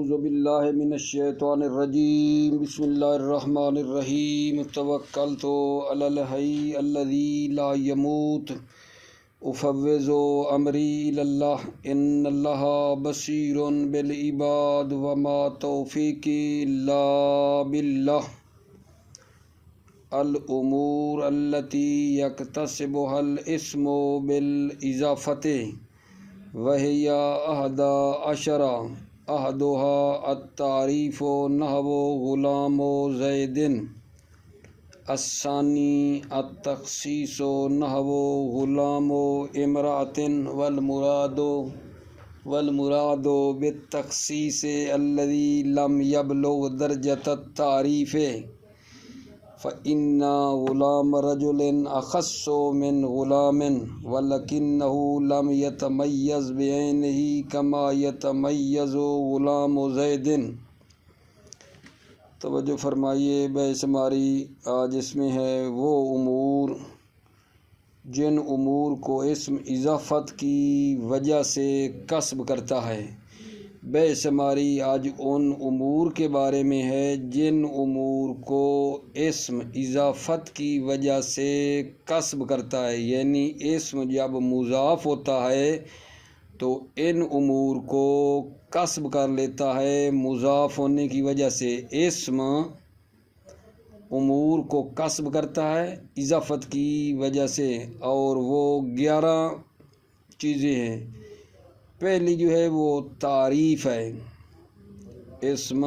اعوذ باللہ من الشیطان الرجیم بسم اللہ الرحمن الرحیم توکلت علی الحی الذی لا یموت افوض امری الی اللہ ان اللہ بصیر بالعباد وما توفیقی الا باللہ الامور التي يكتسبها الاسم بالاضافۃ وهي احدى عشر احدها التعریف نحو غلام زید الثانی التخصیص نحو غلام امرأة والمراد بالتخصیص الذي لم يبلغ درجة التعریف فإن غلام رجل أخص من غلام ولكنه لم يتميز بعينه كما يتميز غلام زید۔ توجہ فرمائیے، بحث ہماری آج اس میں ہے وہ امور جن امور کو اسم اضافت کی وجہ سے کسب کرتا ہے۔ بحث ہماری آج ان امور کے بارے میں ہے جن امور کو اسم اضافت کی وجہ سے کسب کرتا ہے، یعنی اسم جب مضاف ہوتا ہے تو ان امور کو کسب کر لیتا ہے مضاف ہونے کی وجہ سے۔ اسم امور کو کسب کرتا ہے اضافت کی وجہ سے، اور وہ 11 چیزیں ہیں۔ پہلی جو ہے وہ تعریف ہے۔ اسم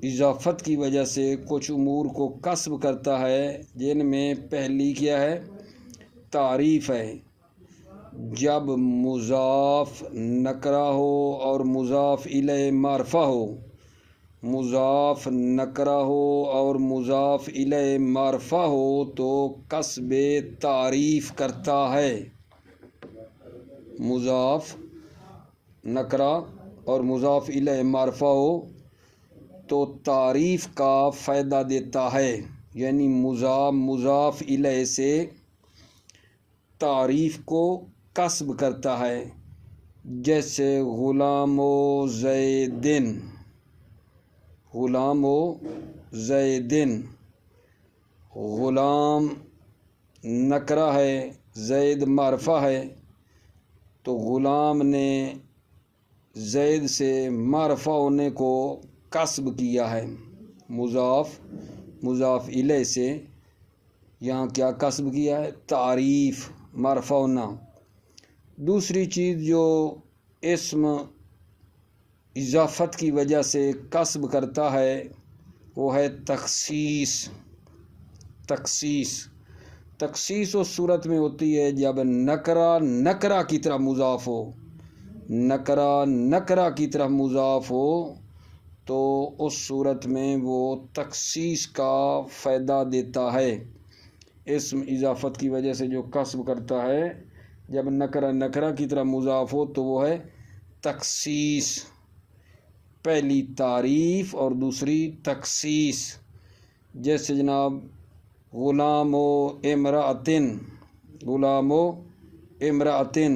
اضافت کی وجہ سے کچھ امور کو کسب کرتا ہے، جن میں پہلی کیا ہے؟ تعریف ہے۔ جب مضاف نکرہ ہو اور مضاف الیہ معرفہ ہو، مضاف نکرہ ہو اور مضاف الیہ معرفہ ہو تو کسب تعریف کرتا ہے۔ مضاف نکرہ اور مضاف الیہ معرفہ ہو تو تعریف کا فائدہ دیتا ہے، یعنی مضاف الیہ سے تعریف کو کسب کرتا ہے۔ جیسے غلام و زیدن، غلام و زیدن، غلام نکرہ ہے، زید معرفہ ہے، تو غلام نے زید سے معرفہ ہونے کو کسب کیا ہے۔ مضاف الیہ سے یہاں کیا کسب کیا ہے؟ تعریف، معرفہ ہونا۔ دوسری چیز جو اسم اضافت کی وجہ سے کسب کرتا ہے وہ ہے تخصیص۔ تخصیص اس صورت میں ہوتی ہے جب نکرہ کی طرف مضاف ہو، نکرہ کی طرف مضاف ہو تو اس صورت میں وہ تخصیص کا فائدہ دیتا ہے۔ اسم اضافت کی وجہ سے جو کسب کرتا ہے جب نکرہ کی طرف مضاف ہو تو وہ ہے تخصیص۔ پہلی تعریف اور دوسری تخصیص۔ جیسے جناب غلام و امرأتن،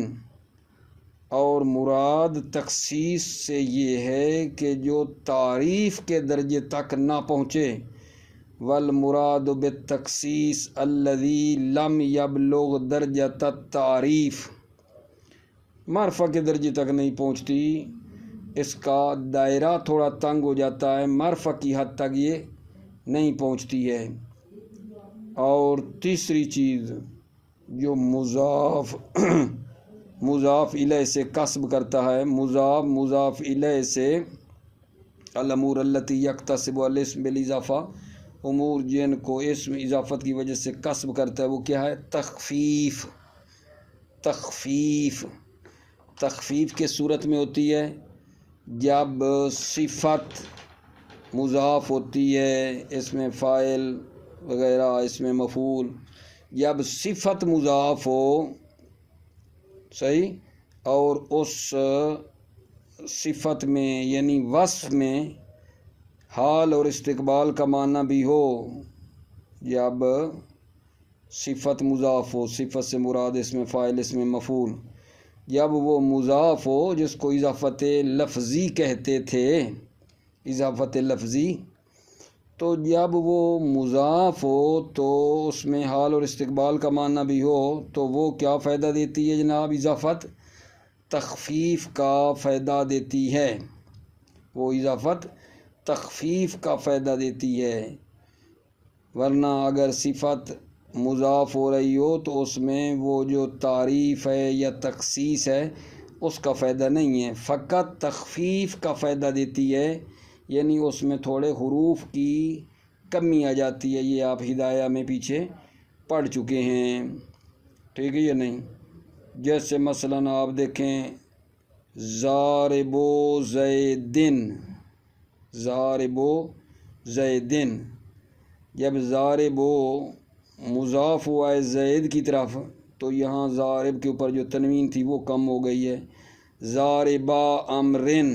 اور مراد تخصیص سے یہ ہے کہ جو تعریف کے درجے تک نہ پہنچے۔ والمراد بالتخصیص الذی لم یبلغ درجۃ التعریف، معرفہ کے درجے تک نہیں پہنچتی، اس کا دائرہ تھوڑا تنگ ہو جاتا ہے، معرفہ کی حد تک یہ نہیں پہنچتی ہے۔ اور تیسری چیز جو مضاف الیہ سے کسب کرتا ہے، مضاف الیہ سے الامور التی یکتسب الاسم بالاضافہ، امور جن کو اسم اضافت کی وجہ سے کسب کرتا ہے وہ کیا ہے؟ تخفیف کے صورت میں ہوتی ہے جب صفت مضاف ہوتی ہے، اس میں فاعل وغیرہ، اس میں مفعول، جب صفت مضاف ہو، صحیح، اور اس صفت میں یعنی وصف میں حال اور استقبال کا معنی بھی ہو، جب صفت مضاف ہو، صفت سے مراد اس میں فاعل، اس میں مفعول، جب وہ مضاف ہو جس کو اضافت لفظی کہتے تھے، اضافت لفظی، تو جب وہ مضاف ہو تو اس میں حال اور استقبال کا معنی بھی ہو تو وہ کیا فائدہ دیتی ہے جناب؟ اضافت تخفیف کا فائدہ دیتی ہے، وہ اضافت تخفیف کا فائدہ دیتی ہے، ورنہ اگر صفت مضاف ہو رہی ہو تو اس میں وہ جو تعریف ہے یا تخصیص ہے اس کا فائدہ نہیں ہے، فقط تخفیف کا فائدہ دیتی ہے، یعنی اس میں تھوڑے حروف کی کمی آ جاتی ہے۔ یہ آپ ہدایہ میں پیچھے پڑھ چکے ہیں، ٹھیک ہے یا نہیں؟ جیسے مثلاً آپ دیکھیں ضارب زیدن، ضارب زیدن، جب ضارب مضاف ہوا ہے زید کی طرف تو یہاں ضارب کے اوپر جو تنوین تھی وہ کم ہو گئی ہے۔ ضاربا امرن،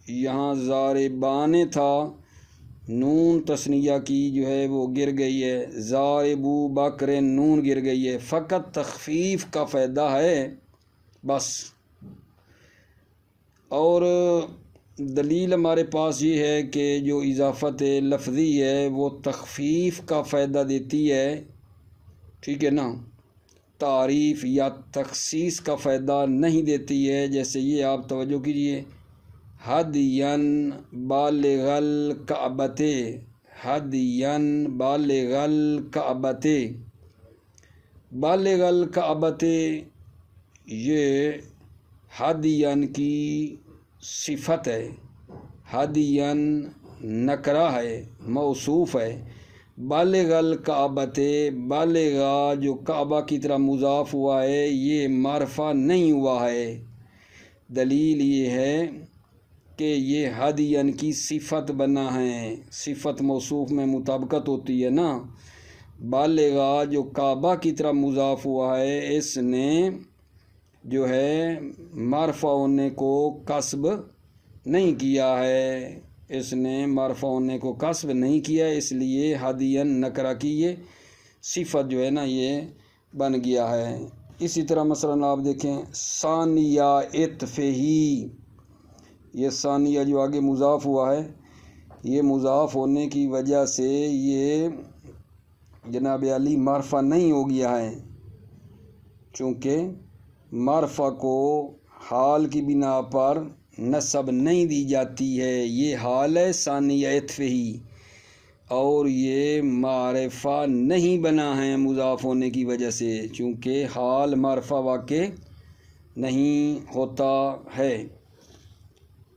یہاں ضاربان تھا، نون تثنیہ کی جو ہے وہ گر گئی ہے، ضاربو بکرن نون گر گئی ہے، فقط تخفیف کا فائدہ ہے بس۔ اور دلیل ہمارے پاس یہ ہے کہ جو اضافت لفظی ہے وہ تخفیف کا فائدہ دیتی ہے، ٹھیک ہے نا، تعریف یا تخصیص کا فائدہ نہیں دیتی ہے۔ جیسے یہ آپ توجہ کیجئے، ہدین بالغ الکعبۃ، ہدین بالغ الکعبۃ، بالغ الکعبۃ یہ ہدین کی صفت ہے، ہدین نکرہ ہے، موصوف ہے، بالغ الکعبۃ، بالغا جو کعبہ کی طرح مضاف ہوا ہے یہ معرفہ نہیں ہوا ہے۔ دلیل یہ ہے کہ یہ ہدین کی صفت بنا ہے، صفت موصوف میں مطابقت ہوتی ہے نا۔ بالغا جو کعبہ کی طرح مضاف ہوا ہے اس نے جو ہے معرفہ ہونے کو کسب نہیں کیا ہے، اس نے معرفہ ہونے کو کسب نہیں کیا، اس لیے ہدین نکرہ کی یہ صفت جو ہے نا یہ بن گیا ہے۔ اسی طرح مثلاً آپ دیکھیں ثانیہ عطفہ، یہ ثانیہ جو آگے مضاف ہوا ہے یہ مضاف ہونے کی وجہ سے یہ جناب علی معرفہ نہیں ہو گیا ہے، چونکہ معرفہ کو حال کی بنا پر نسب نہیں دی جاتی ہے، یہ حال ہے ثانیہ عطفہ، اور یہ معرفہ نہیں بنا ہے مضاف ہونے کی وجہ سے، چونکہ حال معرفہ واقع نہیں ہوتا ہے۔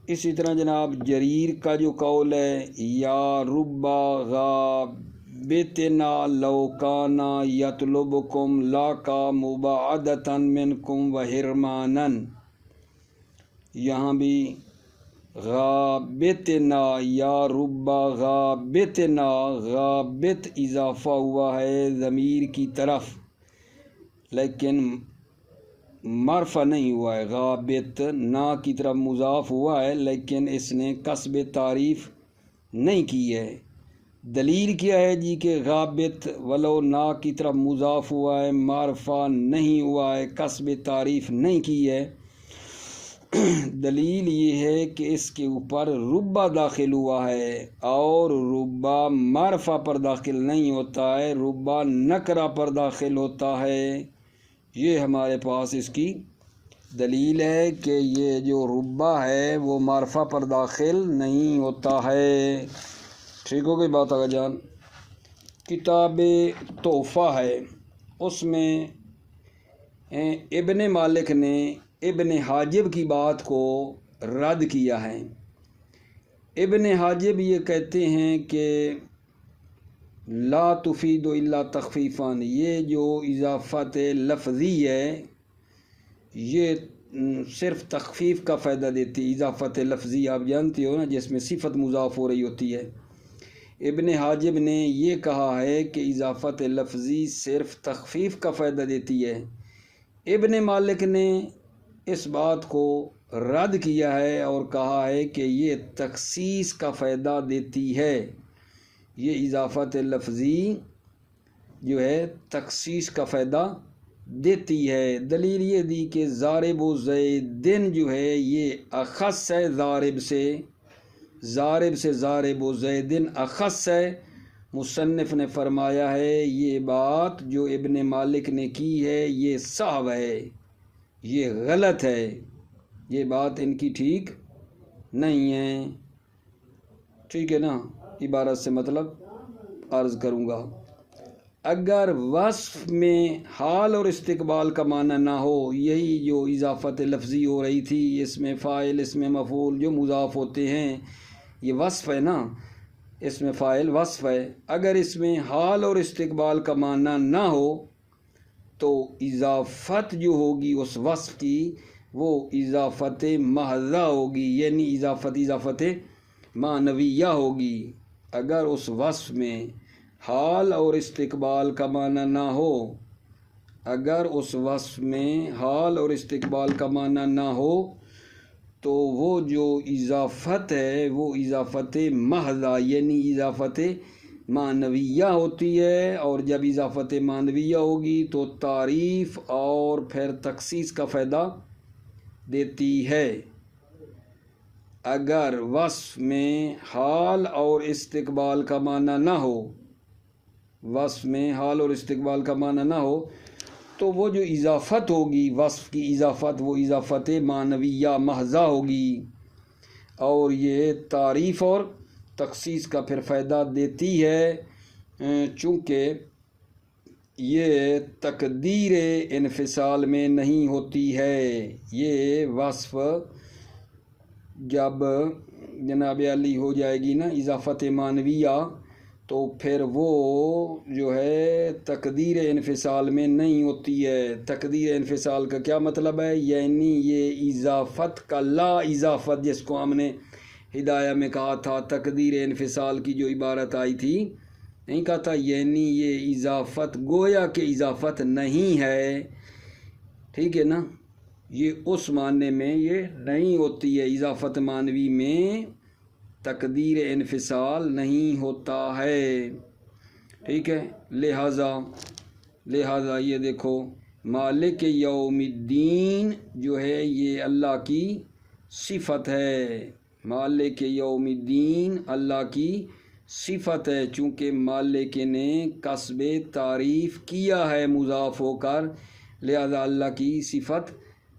اسی طرح جناب جریر کا جو قول ہے یا ربا غابتنا لو کانا یطلبکم لاکا مباعدتا منکم وحرمانا، یہاں بھی غابتنا یا ربا غابتنا، غابت اضافہ ہوا ہے ضمیر کی طرف لیکن معرفہ نہیں ہوا ہے، غابت نا کی طرف مضاف ہوا ہے لیکن اس نے کسب تعریف نہیں کی ہے۔ دلیل کیا ہے جی کہ غابت ولو نا کی طرف مضاف ہوا ہے، معرفہ نہیں ہوا ہے، کسب تعریف نہیں کی ہے؟ دلیل یہ ہے کہ اس کے اوپر ربا داخل ہوا ہے، اور ربا معرفہ پر داخل نہیں ہوتا ہے، ربا نکرہ پر داخل ہوتا ہے۔ یہ ہمارے پاس اس کی دلیل ہے کہ یہ جو ربا ہے وہ معرفہ پر داخل نہیں ہوتا ہے۔ ٹھیک ہو گئی بات آگا جان؟ کتاب تحفہ ہے، اس میں ابن مالک نے ابن حاجب کی بات کو رد کیا ہے۔ ابن حاجب یہ کہتے ہیں کہ لا تفید الا تخفیفان، یہ جو اضافت لفظی ہے یہ صرف تخفیف کا فائدہ دیتی ہے۔ اضافت لفظی آپ جانتے ہو نا جس میں صفت مضاف ہو رہی ہوتی ہے۔ ابن حاجب نے یہ کہا ہے کہ اضافت لفظی صرف تخفیف کا فائدہ دیتی ہے۔ ابن مالک نے اس بات کو رد کیا ہے اور کہا ہے کہ یہ تخصیص کا فائدہ دیتی ہے، یہ اضافت لفظی جو ہے تخصیص کا فائدہ دیتی ہے۔ دلیل یہ دی کہ ضارب و زیدن جو ہے یہ اخص ہے ضارب سے ضارب و زیدن اخص ہے۔ مصنف نے فرمایا ہے یہ بات جو ابن مالک نے کی ہے یہ صحو ہے، یہ غلط ہے، یہ بات ان کی ٹھیک نہیں ہے۔ ٹھیک ہے نا، عبارت سے مطلب عرض کروں گا۔ اگر وصف میں حال اور استقبال کا معنی نہ ہو، یہی جو اضافت لفظی ہو رہی تھی، اس میں فاعل اس میں مفعول جو مضاف ہوتے ہیں یہ وصف ہے نا، اس میں فاعل وصف ہے۔ اگر اس میں حال اور استقبال کا معنی نہ ہو تو اضافت جو ہوگی اس وصف کی وہ اضافت محضہ ہوگی، یعنی اضافت معنویہ ہوگی۔ اگر اس وصف میں حال اور استقبال کا معنی نہ ہو، اگر اس وصف میں حال اور استقبال کا معنی نہ ہو تو وہ جو اضافت ہے وہ اضافت محضہ یعنی اضافت معنویہ ہوتی ہے، اور جب اضافت معنویہ ہوگی تو تعریف اور پھر تخصیص کا فائدہ دیتی ہے۔ اگر وصف میں حال اور استقبال کا معنی نہ ہو، وصف میں حال اور استقبال کا معنی نہ ہو تو وہ جو اضافت ہوگی وصف کی اضافت وہ اضافت معنویہ محضہ ہوگی، اور یہ تعریف اور تخصیص کا پھر فائدہ دیتی ہے، چونکہ یہ تقدیر انفصال میں نہیں ہوتی ہے۔ یہ وصف جب جناب علی ہو جائے گی نا اضافت معنویہ تو پھر وہ جو ہے تقدیر انفصال میں نہیں ہوتی ہے۔ تقدیر انفصال کا کیا مطلب ہے؟ یعنی یہ اضافت کا لا اضافت، جس کو ہم نے ہدایہ میں کہا تھا تقدیر انفصال کی جو عبارت آئی تھی، نہیں کہا تھا یعنی یہ اضافت گویا کہ اضافت نہیں ہے، ٹھیک ہے نا، یہ اس معنی میں یہ نہیں ہوتی ہے، اضافت معنوی میں تقدیر انفصال نہیں ہوتا ہے، ٹھیک ہے۔ لہذا یہ دیکھو مالک یوم الدین جو ہے یہ اللہ کی صفت ہے، مالک یوم الدین اللہ کی صفت ہے، چونکہ مالک نے کسب تعریف کیا ہے مضاف ہو کر، لہذا اللہ کی صفت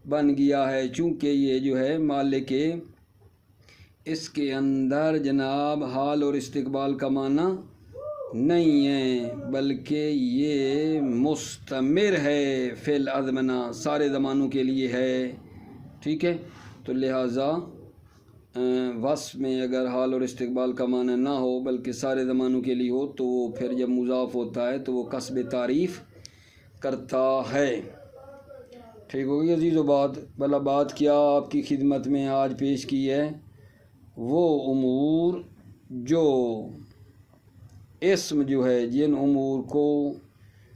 بن گیا ہے۔ چونکہ یہ جو ہے مالک اس کے اندر جناب حال اور استقبال کا معنی نہیں ہے، بلکہ یہ مستمر ہے فی الازمنہ، سارے زمانوں کے لیے ہے، ٹھیک ہے۔ تو لہٰذا وصف میں اگر حال اور استقبال کا معنی نہ ہو بلکہ سارے زمانوں کے لیے ہو تو وہ پھر جب مضاف ہوتا ہے تو وہ کسب تعریف کرتا ہے۔ ٹھیک ہوگی عزیز و بات کیا آپ کی خدمت میں آج پیش کی ہے، وہ امور جو اسم جو ہے جن امور کو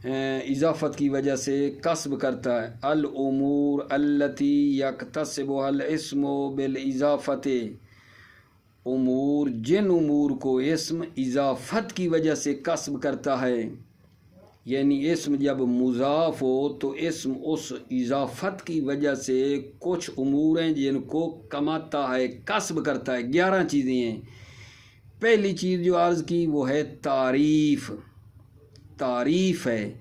اضافت کی وجہ سے کسب کرتا ہے، الامور التی یکتسبها الاسم بالاضافت، امور جن امور کو اسم اضافت کی وجہ سے کسب کرتا ہے، یعنی اسم جب مضاف ہو تو اسم اس اضافت کی وجہ سے کچھ امور ہیں جن کو کماتا ہے کسب کرتا ہے، 11 چیزیں ہیں۔ پہلی چیز جو عرض کی وہ ہے تعریف ہے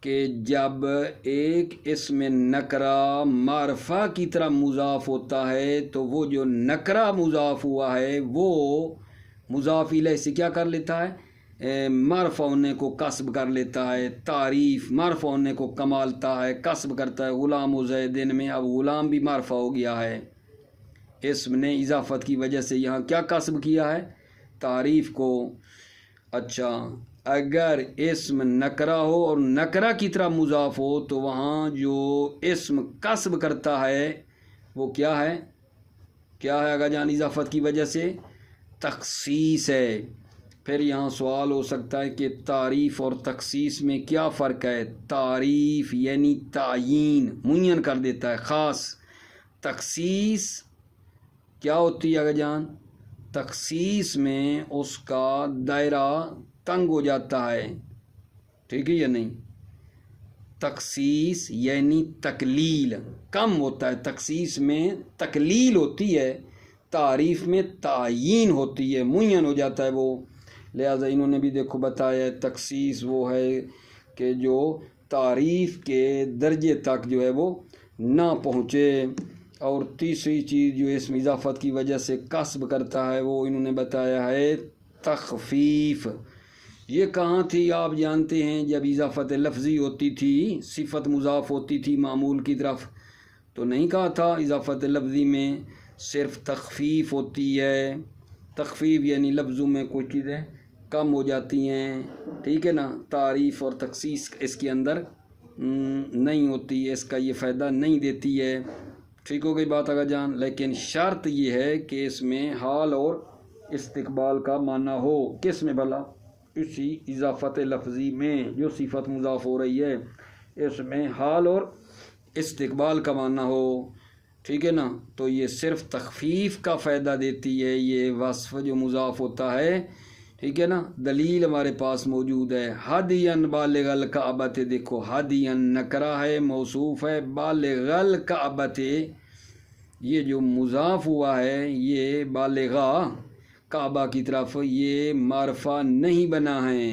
کہ جب ایک اسم نکرہ معرفہ کی طرح مضاف ہوتا ہے تو وہ جو نکرہ مضاف ہوا ہے وہ مضاف الیہ سے کیا کر لیتا ہے؟ معرفہ ہونے کو کسب کر لیتا ہے۔ تعریف معرفہ ہونے کو کمالتا ہے، کسب کرتا ہے۔ غلام و زیدن میں اب غلام بھی معرفہ ہو گیا ہے، اسم نے اضافت کی وجہ سے یہاں کیا کسب کیا ہے؟ تعریف کو۔ اچھا، اگر اسم نکرہ ہو اور نکرہ کی طرح مضاف ہو تو وہاں جو اسم کسب کرتا ہے وہ کیا ہے آگا جان اضافت کی وجہ سے؟ تخصیص ہے۔ پھر یہاں سوال ہو سکتا ہے کہ تعریف اور تخصیص میں کیا فرق ہے؟ تعریف یعنی تعیین، معین کر دیتا ہے، خاص۔ تخصیص کیا ہوتی ہے آگا جان؟ تخصیص میں اس کا دائرہ تنگ ہو جاتا ہے، ٹھیک ہے یا نہیں؟ تخصیص یعنی تقلیل کم ہوتا ہے، تخصیص میں تقلیل ہوتی ہے، تعریف میں تعیین ہوتی ہے، معین ہو جاتا ہے وہ۔ لہٰذا انہوں نے بھی دیکھو بتایا ہے تخصیص وہ ہے کہ جو تعریف کے درجے تک جو ہے وہ نہ پہنچے، اور تیسری چیز جو اسم اضافت کی وجہ سے کسب کرتا ہے وہ انہوں نے بتایا ہے تخفیف۔ یہ کہاں تھی آپ جانتے ہیں؟ جب اضافت لفظی ہوتی تھی، صفت مضاف ہوتی تھی معمول کی طرف، تو نہیں کہا تھا اضافت لفظی میں صرف تخفیف ہوتی ہے۔ تخفیف یعنی لفظوں میں کوئی چیزیں کم ہو جاتی ہیں، ٹھیک ہے نا، تعریف اور تخصیص اس کے اندر نہیں ہوتی ہے، اس کا یہ فائدہ نہیں دیتی ہے، ٹھیک ہو گئی بات آگا جان۔ لیکن شرط یہ ہے کہ اس میں حال اور استقبال کا معنی ہو۔ کس میں بھلا؟ اسی اضافت لفظی میں جو صفت مضاف ہو رہی ہے اس میں حال اور استقبال کا معنی ہو، ٹھیک ہے نا، تو یہ صرف تخفیف کا فائدہ دیتی ہے یہ وصف جو مضاف ہوتا ہے، ٹھیک ہے نا۔ دلیل ہمارے پاس موجود ہے، ہدین بالغ الکعبۃ، دیکھو ہدین نکرہ ہے، موصوف ہے، بالغ الکعبۃ یہ جو مضاف ہوا ہے یہ بالغہ کعبہ کی طرف یہ معرفہ نہیں بنا ہے،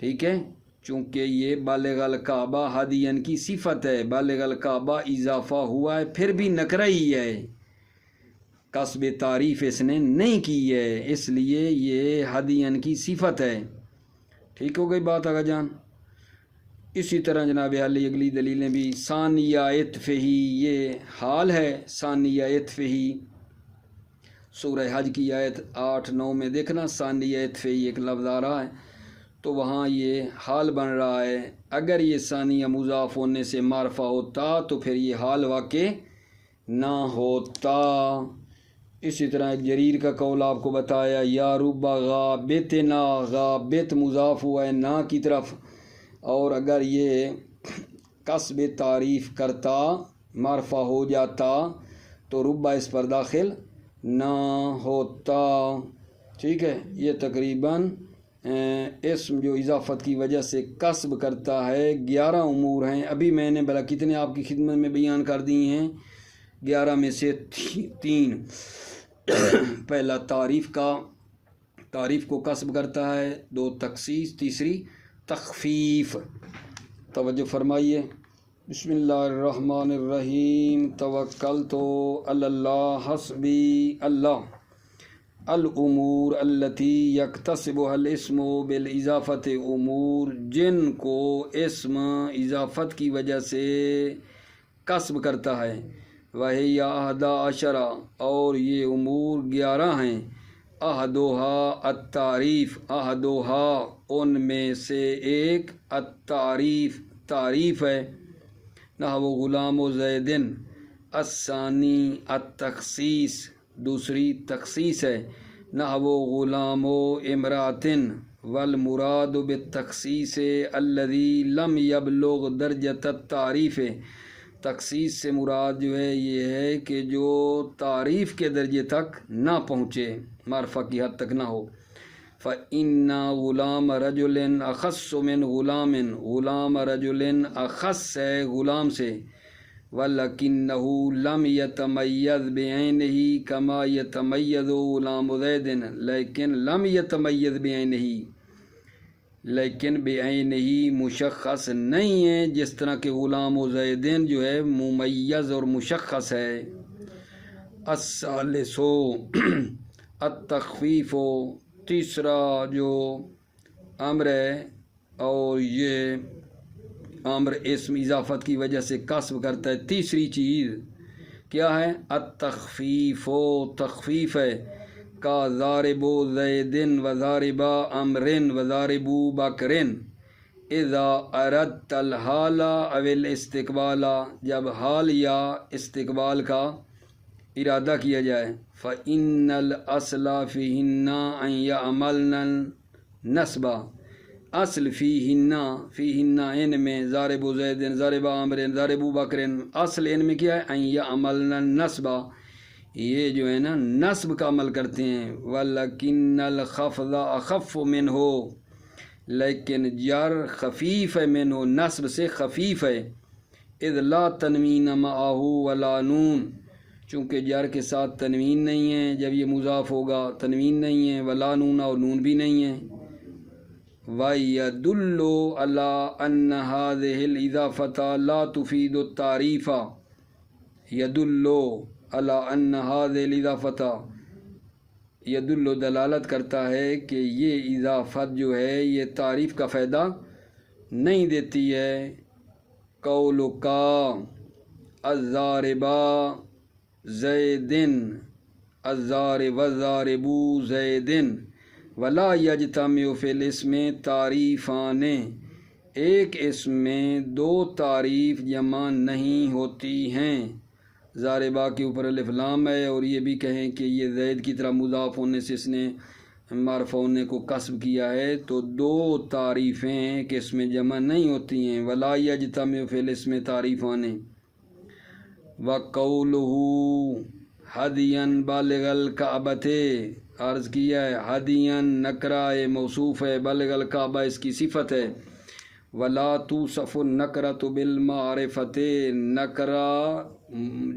ٹھیک ہے، چونکہ یہ بالغ الکعبہ ہدین کی صفت ہے، بالغ الکعبہ اضافہ ہوا ہے پھر بھی نکرہ ہی ہے، کسب تعریف اس نے نہیں کی ہے، اس لیے یہ ہدین کی صفت ہے، ٹھیک ہو گئی بات آگا جان۔ اسی طرح جناب عالی اگلی دلیلیں بھی، ثانیہ عطفہی یہ حال ہے، ثانیہ عطفہی سورہ حج کی آیت 8-9 میں دیکھنا، ثانیہ عطفہی ایک لفظ آ رہا ہے تو وہاں یہ حال بن رہا ہے، اگر یہ ثانیہ مضاف ہونے سے معرفہ ہوتا تو پھر یہ حال واقع نہ ہوتا۔ اسی طرح ایک جریر کا قول آپ کو بتایا، یا رب غابتنا، غابت مضاف ہوا ہے نا کی طرف، اور اگر یہ کسب تعریف کرتا معرفہ ہو جاتا تو ربا اس پر داخل نہ ہوتا، ٹھیک ہے۔ یہ تقریباً اسم جو اضافت کی وجہ سے کسب کرتا ہے 11 امور ہیں، ابھی میں نے بھلا کتنے آپ کی خدمت میں بیان کر دی ہیں، 11 میں سے 3 پہلا تعریف کو کسب کرتا ہے، 2 تخصیص، تیسری تخفیف۔ توجہ فرمائیے، بسم اللہ الرحمن الرحیم، توکلت علی اللہ، حسبی اللہ۔ الامور التی یکتسبها الاسم بالاضافت، امور جن کو اسم اضافت کی وجہ سے کسب کرتا ہے، وہی 11 اور یہ امور 11 ہیں، احدھا التعریف، احدھا ان میں سے ایک، التعریف تعریف ہے، نحو غلام و زیدن، الثانی التخصیص دوسری تخصیص ہے، نحو غلام و امراتن، والمراد بالتخصیص الذی لم یبلغ درجۃ التعریف، تخصیص سے مراد جو ہے یہ ہے کہ جو تعریف کے درجے تک نہ پہنچے، معرفہ کی حد تک نہ ہو۔ فَإِنَّ غُلَامَ رَجُلٍ أَخَصُّ مِنْ غُلَامٍ، غلام رجل اخص ہے غلام سے، وَلَكِنَّهُ لَمْ يَتَمَيَّزْ بِعَيْنِهِ كَمَا يَتَمَيَّزُ غُلَامُ زَيْدٍ، لیکن لم يتمیز بعینہ، لیکن بعینہ مشخص نہیں ہے، جس طرح کہ غلام و زیدین جو ہے ممیز اور مشخص ہے۔ الثالث التخفیف، تیسرا جو امر ہے اور یہ امر اسم اضافت کی وجہ سے کسب کرتا ہے، تیسری چیز کیا ہے؟ التخفیف، تخفیف ہے، کا ضارب زیدن و ضارب امرن و ضارب بکرن، اذا اردت الحال او الاستقبال، جب حال یا استقبال کا ارادہ کیا جائے۔ فإن الأصل فيهن أن يعملن النصب، اصل فیہن ان میں، ضارب زید، ضارب عامر، ضارب بکر، اصل ان میں کیا ہے؟ ان یعملن النصب، یہ جو ہے نا نصب کا عمل کرتے ہیں۔ ولکن الخفض اخف منہ، لیکن جر خفیف ہے منو نصب سے خفیف ہے، اذ لا تنوین معہ ولا نون، چونکہ جر کے ساتھ تنوین نہیں ہے جب یہ مضاف ہوگا، تنوین نہیں ہے، ولا نون اور نون بھی نہیں ہے۔ وَيَدُلُّ عَلَىٰ أَنَّ هَذِهِ الْإِضَافَةَ لَا تُفِيدُ التَّعْرِيفَ، يَدُلُّ عَلَىٰ أَنَّ هَذِهِ الْإِضَافَةَ، يدل دلالت کرتا ہے کہ یہ اضافت جو ہے یہ تعریف کا فائدہ نہیں دیتی ہے۔ قولُکَ الضاربَ زید، الضارب والضارب زید، ولا یجتمع فی الاسم تعریفان، ایک اسم میں دو تعریف جمع نہیں ہوتی ہیں۔ ضاربہ کے اوپر الف لام ہے، اور یہ بھی کہیں کہ یہ زید کی طرح مضاف ہونے سے اس نے معرفہ ہونے کو کسب کیا ہے، تو دو تعریفیں ہیں کہ اس میں جمع نہیں ہوتی ہیں۔ ولا یجتمع فی الاسم تعریفان، وَقَوْلُهُ ہدین بالغ الکعبۃ، عرض کیا ہے ہدین نکرہ موصوف ہے، بالغ الکعبہ اس کی صفت ہے۔ ولا توصف النکرۃ بالمعرفۃ، نکرہ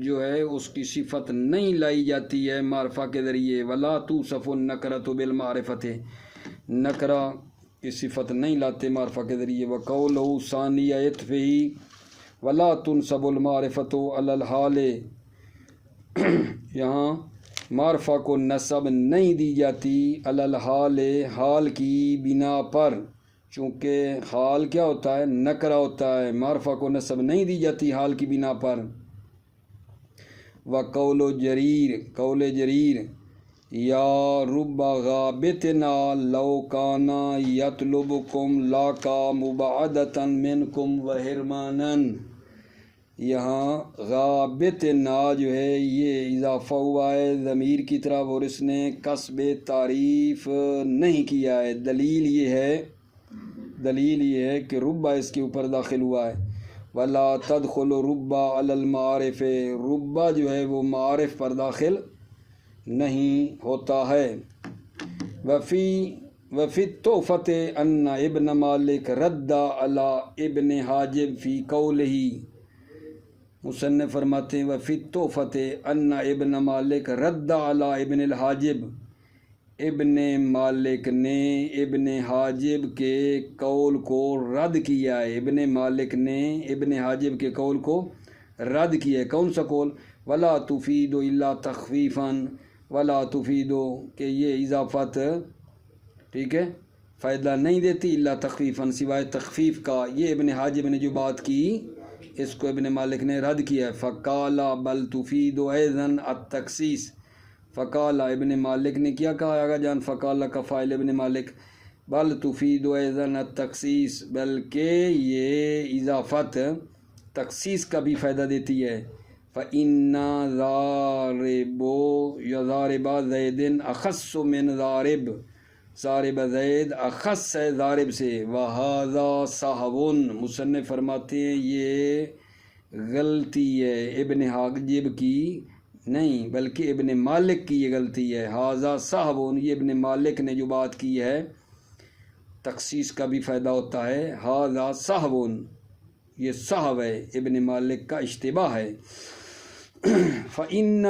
جو ہے اس کی صفت نہیں لائی جاتی ہے معرفہ کے ذریعے۔ ولا توصف النکرۃ بالمعرفۃ، نکرہ کی صفت نہیں لاتے معرفہ کے ذریعے۔ وقولہ ثانی عطفہ ولا تنصب المعرفۃ علی الحال، یہاں معرفہ کو نصب نہیں دی جاتی علی الحال، حال کی بنا پر، چونکہ حال کیا ہوتا ہے؟ نکرہ ہوتا ہے، معرفہ کو نصب نہیں دی جاتی حال کی بنا پر۔ وقول جریر، قول جریر، یا رب غابتنا لو کانا یطلبکم لاکا مبعدتا منکم وحرمانا، یہاں غابتنا جو ہے یہ اضافہ ہوا ہے ضمیر کی طرف، اور اس نے کسب تعریف نہیں کیا ہے۔ دلیل یہ ہے کہ ربا اس کے اوپر داخل ہوا ہے۔ ولا تدخل ربا علی المعارف، ربا جو ہے وہ معارف پر داخل نہیں ہوتا ہے۔ وفی التحفۃ ان ابن مالک رد علی ابن حاجب فی قولہ، مصنف فرماتے ہیں وفی التحفۃ ان ابن مالک رد علی ابن الحاجب، ابن مالک نے ابن حاجب کے قول کو رد کیا ہے، ابن مالک نے ابن حاجب کے قول کو رد کیا ہے۔ کون سا قول؟ ولا تفید الا تخفیفا، ولا تفید کہ یہ اضافت ٹھیک ہے فائدہ نہیں دیتی الا تخفیفا سوائے تخفیف کا۔ یہ ابن حاجب نے جو بات کی اس کو ابن مالک نے رد کیا ہے۔ فقال بل تفید ایضا التخصیص، فقال ابن مالک نے کیا کہا آگا جان، فقال کا فاعل ابن مالک، بل تفید ایضا التخصیص، بلکہ یہ اضافت تخصیص کا بھی فائدہ دیتی ہے۔ فَإِنَّ ضَارِبُ ضَارِبَ زَيْدٍ أَخَصُّ مِنْ ضَارِبَ، ضارب زید اخص ہے ضارب سے۔ وَهَذَا صَحْوٌ، مصنف فرماتے ہیں یہ غلطی ہے ابن حاجب کی نہیں بلکہ ابن مالک کی یہ غلطی ہے۔ هَذَا صَحْوٌ، یہ ابن مالک نے جو بات کی ہے تخصیص کا بھی فائدہ ہوتا ہے۔ هَذَا صَحْوٌ، یہ صحو ہے، ابن مالک کا اشتباہ ہے۔ فَإِنَّ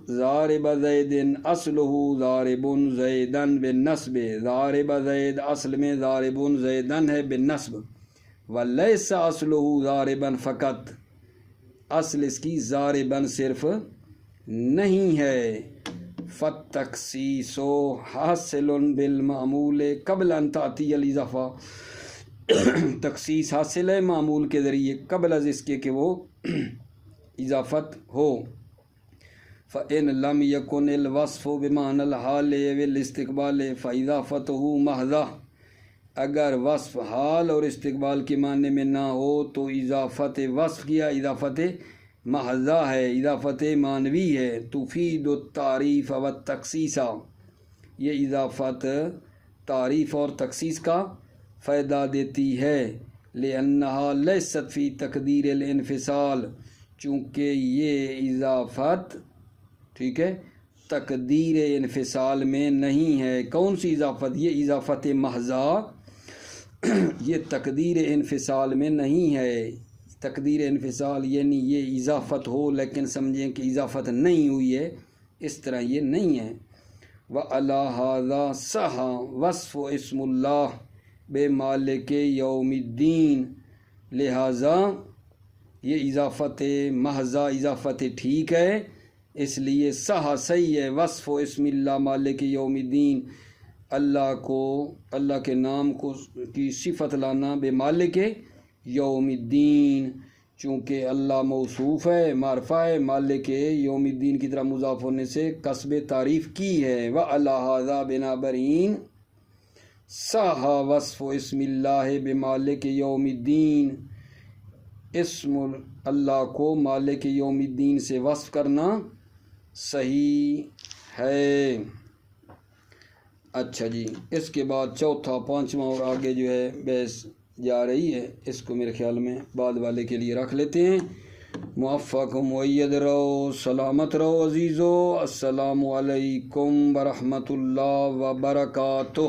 ضَارِبَ زَيْدٍ أَصْلُهُ ضَارِبٌ زَيْدًا بِالنَّصْبِ، ضارب زید اصل میں ضارب زیدن ہے بالنصب۔ وَلَيْسَ أَصْلُهُ ضَارِبًا فقط، اصل اس کی ضاربًا صرف نہیں ہے۔ فَالتَّخْصِيصُ حاصل بالمعمول قبل ان تأتی الإضافہ، تخصیص حاصل ہے معمول کے ذریعے قبل از اس کے کہ وہ اضافت ہو۔ فَإِن لَمْ يَكُنِ الْوَصْفُ بِمَعْنَى الْحَالِ وَالِاسْتِقْبَالِ فَإِضَافَتُهُ مَحْضَةٌ، اگر وصف حال اور استقبال کے معنی میں نہ ہو تو اضافت وصف کیا اضافت محضہ ہے، اضافت معنوی ہے۔ تفید التعریف والتخصیص، یہ اضافت تعریف اور تخصیص کا فائدہ دیتی ہے۔ لِأَنَّهَا لَيْسَتْ فِي تَقْدِيرِ الْانْفِصَالِ، چونکہ یہ اضافت ٹھیک ہے تقدیر انفصال میں نہیں ہے۔ کون سی اضافت؟ یہ اضافت محضہ یہ تقدیر انفصال میں نہیں ہے. تقدیر انفصال یعنی یہ اضافت ہو لیکن سمجھیں کہ اضافت نہیں ہوئی ہے، اس طرح یہ نہیں ہے. وَعَلَى هَذَا صَحَّ وَصْفُ اسم اللہ بے مالک یوم الدین، لہٰذا یہ اضافت محضہ اضافت ٹھیک ہے، اس لیے صحیح ہے وصف اسم اللہ مالک یوم الدین، اللہ کے نام کی صفت لانا بے مالک یوم الدین، چونکہ اللہ موصوف ہے معرفہ ہے، مالک یوم الدین کی طرح مضاف ہونے سے قصب تعریف کی ہے. وَعَلَى هَذَا بنابراین صح وصف اسم اللہ بمالک یوم الدین، اسم اللہ کو مالک یوم الدین سے وصف کرنا صحیح ہے. اچھا جی، اس کے بعد چوتھا پانچواں اور آگے جو ہے بحث جا رہی ہے، اس کو میرے خیال میں بعد والے کے لیے رکھ لیتے ہیں. موفق و مؤید رہو، سلامت رہو عزیزو. السلام علیکم ورحمۃ اللہ وبرکاتہ.